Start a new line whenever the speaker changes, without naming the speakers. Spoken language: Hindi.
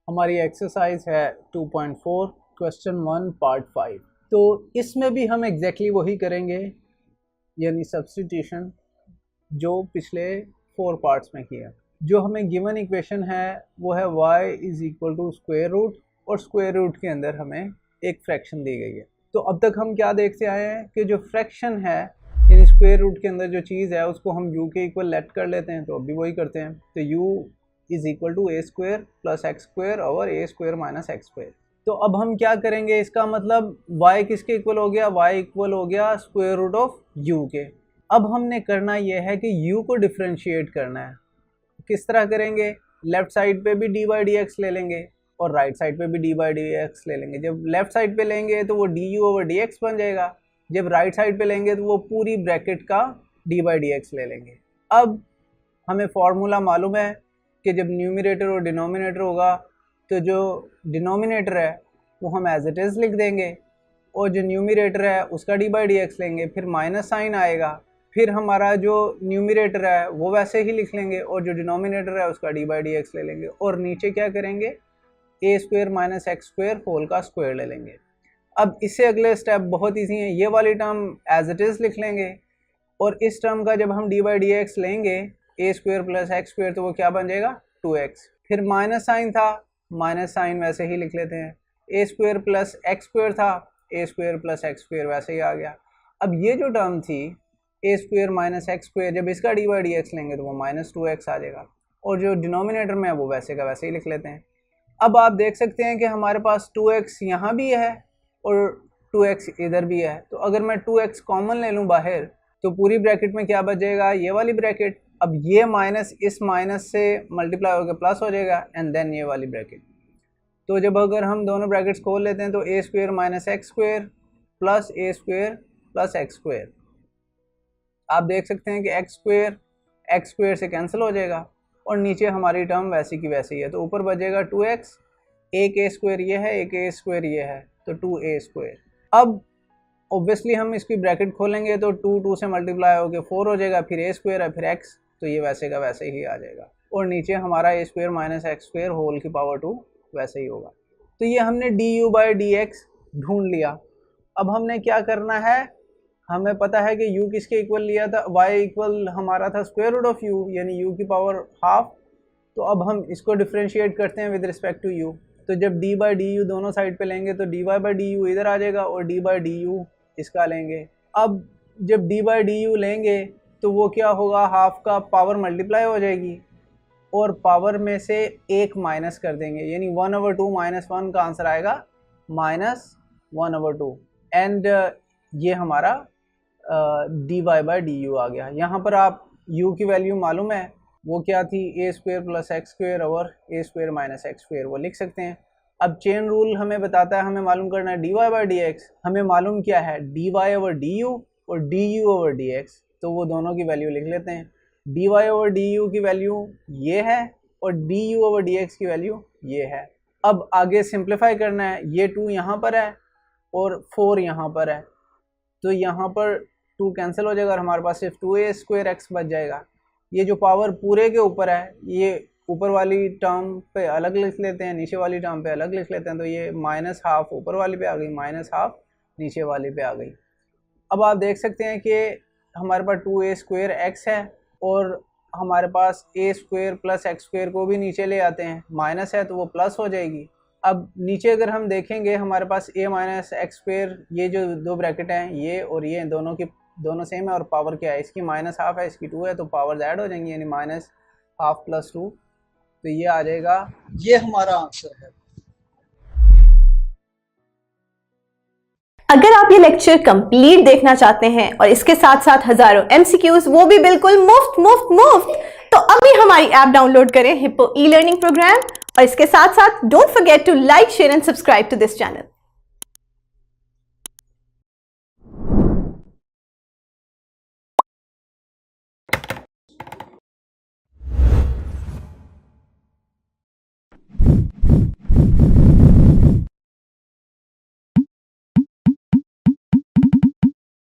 हमारी एक्सरसाइज है 2.4 क्वेश्चन 1 पार्ट 5। तो इसमें भी हम एग्जैक्टली वही करेंगे, यानी सब्स्टिट्यूशन जो पिछले 4 पार्ट्स में किया। जो हमें गिवन इक्वेशन है वो है y is equal to square root, और स्क्वायर रूट के अंदर हमें एक फ्रैक्शन दी गई है। तो अब तक हम क्या देखते आए हैं कि जो फ्रैक्शन है यानी स्क्वायर रूट के अंदर जो चीज़ है उसको हम u के इक्वल लेट कर लेते हैं, तो अभी वही करते हैं। तो u is equal to a square plus x square over a square minus x square. तो अब हम क्या करेंगे, इसका मतलब y किसके इक्वल हो गया, y इक्वल हो गया स्क्वायर रूट ऑफ u के। अब हमने करना यह है कि u को डिफ्रेंशिएट करना है। किस तरह करेंगे, लेफ्ट साइड पे भी डी बाई डी एक्स ले लेंगे और राइट साइड पे भी डी बाई डी एक्स ले लेंगे। जब लेफ्ट साइड पे लेंगे तो वो D you over D x बन जाएगा, जब राइट साइड पे लेंगे तो वो पूरी ब्रैकेट का डी बाई डी एक्स ले लेंगे। अब हमें फॉर्मूला मालूम है कि जब न्यूमरेटर और डिनोमिनेटर होगा तो जो डिनोमिनेटर है वो हम एज इट इज़ लिख देंगे और जो न्यूमरेटर है उसका डी बाई डी एक्स लेंगे, फिर माइनस साइन आएगा, फिर हमारा जो न्यूमरेटर है वो वैसे ही लिख लेंगे और जो डिनोमिनेटर है उसका डी बाई डी एक्स ले लेंगे, और नीचे क्या करेंगे, A square minus x square whole का स्क्वायर ले लेंगे। अब इससे अगले स्टेप बहुत ईजी है, ये वाली टर्म एज इट इज़ लिख लेंगे और इस टर्म का जब हम डी बाई डी एक्स लेंगे ए स्क्वायर प्लस एक्स स्क्वायर तो वो क्या बन जाएगा 2x। फिर माइनस साइन था, माइनस साइन वैसे ही लिख लेते हैं, ए स्क्वायर प्लस एक्स स्क्वायर था, ए स्क्वायर प्लस एक्स स्क्वायर वैसे ही आ गया। अब ये जो टर्म थी ए स्क्वायर माइनस एक्स स्क्वायर, जब इसका डी बाई डी एक्स लेंगे तो वो माइनस 2x आ जाएगा, और जो डिनोमिनेटर में है वो वैसे का वैसे ही लिख लेते हैं। अब आप देख सकते हैं कि हमारे पास 2x यहाँ भी है और 2x इधर भी है, तो अगर मैं 2x कॉमन ले लूँ बाहर तो पूरी ब्रैकेट में क्या बच जाएगा, ये वाली ब्रैकेट। अब ये माइनस इस माइनस से मल्टीप्लाई होकर प्लस हो जाएगा एंड देन ये वाली ब्रैकेट। तो जब अगर हम दोनों ब्रैकेट्स खोल लेते हैं तो A square minus x square plus A square plus x square, आप देख सकते हैं कि एक्स स्क्वायर से कैंसिल हो जाएगा और नीचे हमारी टर्म वैसी की वैसी है, तो ऊपर बचेगा 2x, एक ए स्क्वायर ये है, एक ए स्क्वायर ये है, तो 2a स्क्वायर। अब ऑब्वियसली हम इसकी ब्रैकेट खोलेंगे तो 2 से मल्टीप्लाई होकर 4 हो जाएगा, फिर a स्क्वायर है, फिर x, तो ये वैसे का वैसे ही आ जाएगा, और नीचे हमारा a square minus x square whole की पावर 2 वैसे ही होगा। तो ये हमने d u by d x ढूंढ लिया। अब हमने क्या करना है, हमें पता है कि u किसके इक्वल लिया था, y इक्वल हमारा था स्क्वायर रूट ऑफ u यानी u की पावर हाफ। तो अब हम इसको डिफ्रेंशिएट करते हैं विद रिस्पेक्ट टू u। तो जब d बाई डी यू दोनों साइड पे लेंगे तो dy बाई डी यू इधर आ जाएगा और d बाई डी यू इसका लेंगे। अब जब d बाई डी यू लेंगे तो वो क्या होगा, हाफ का पावर मल्टीप्लाई हो जाएगी और पावर में से एक माइनस कर देंगे, यानी 1/2 माइनस 1 का आंसर आएगा -1/2 एंड ये हमारा dy बाई डी यू आ गया। यहाँ पर आप u की वैल्यू मालूम है वो क्या थी, ए स्क्वायर प्लस एक्स स्क्वायर और ए स्क्वायर माइनस एक्स स्क्वायर, वो लिख सकते हैं। अब चेन रूल हमें बताता है, हमें मालूम करना है dy बाई डी एक्स, हमें मालूम क्या है dy ओवर डी यू और du ओवर डी एक्स, तो वो दोनों की वैल्यू लिख लेते हैं। dy ओवर डी यू की वैल्यू ये है और du ओवर डी एक्स की वैल्यू ये है। अब आगे सिंप्लीफाई करना है, ये 2 यहाँ पर है और 4 यहाँ पर है, तो यहाँ पर 2 कैंसिल हो जाएगा और हमारे पास सिर्फ 2a स्क्वायर एक्स बच जाएगा। ये जो पावर पूरे के ऊपर है ये ऊपर वाली टर्म पे अलग लिख लेते हैं, नीचे वाली टर्म पे अलग लिख लेते हैं, तो ये माइनस हाफ ऊपर वाली पे आ गई, माइनस हाफ नीचे वाली पे आ गई। अब आप देख सकते हैं कि हमारे पास 2a स्क्वायर एक्स है और हमारे पास a square plus x square को भी नीचे ले आते हैं, माइनस है तो वो प्लस हो जाएगी। अब नीचे अगर हम देखेंगे हमारे पास a माइनस एक्स स्क्वायर, ये जो दो ब्रैकेट हैं ये और ये दोनों सेम है, और पावर क्या है, इसकी माइनस हाफ है इसकी 2 है, तो पावर ऐड हो जाएंगी, यानी माइनस हाफ प्लस 2, तो ये आ जाएगा, ये हमारा आंसर है।
अगर आप ये लेक्चर कंप्लीट देखना चाहते हैं और इसके साथ साथ हजारों MCQs वो भी बिल्कुल मुफ्त, तो अभी हमारी ऐप डाउनलोड करें, हिप्पो ई लर्निंग प्रोग्राम, और इसके साथ साथ don't forget to like, share and subscribe to this channel.